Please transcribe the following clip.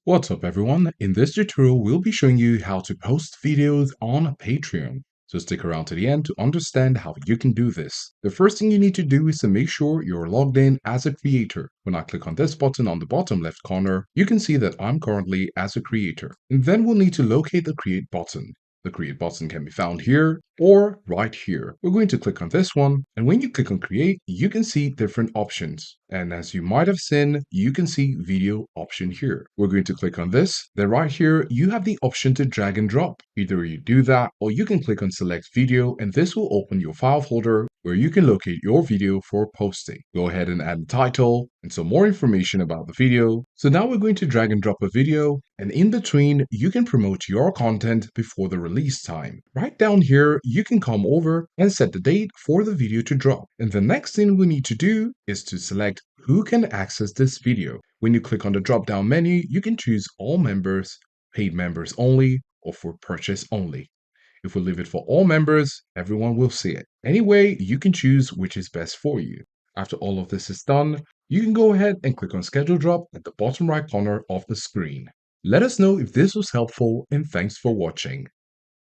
What's up everyone? In this tutorial, we'll be showing you how to post videos on Patreon. So stick around to the end to understand how you can do this. The first thing you need to do is to make sure you're logged in as a creator. When I click on this button on the bottom left corner, you can see that I'm currently as a creator. And then we'll need to locate the create button. The create button can be found here or right here. We're going to click on this one, and when you click on create, you can see different options. And as you might have seen, you can see video option here. We're going to click on this. Then right here, you have the option to drag and drop. Either you do that or you can click on select video, and this will open your file folder where you can locate your video for posting. Go ahead and add the title and some more information about the video. So now we're going to drag and drop a video, and in between, you can promote your content before the release time. Right down here, you can come over and set the date for the video to drop. And the next thing we need to do is to select who can access this video. When you click on the drop down menu, you can choose all members, paid members only, or for purchase only. If we leave it for all members, everyone will see it. Anyway, you can choose which is best for you. After all of this is done, you can go ahead and click on schedule drop at the bottom right corner of the screen. Let us know if this was helpful, and thanks for watching.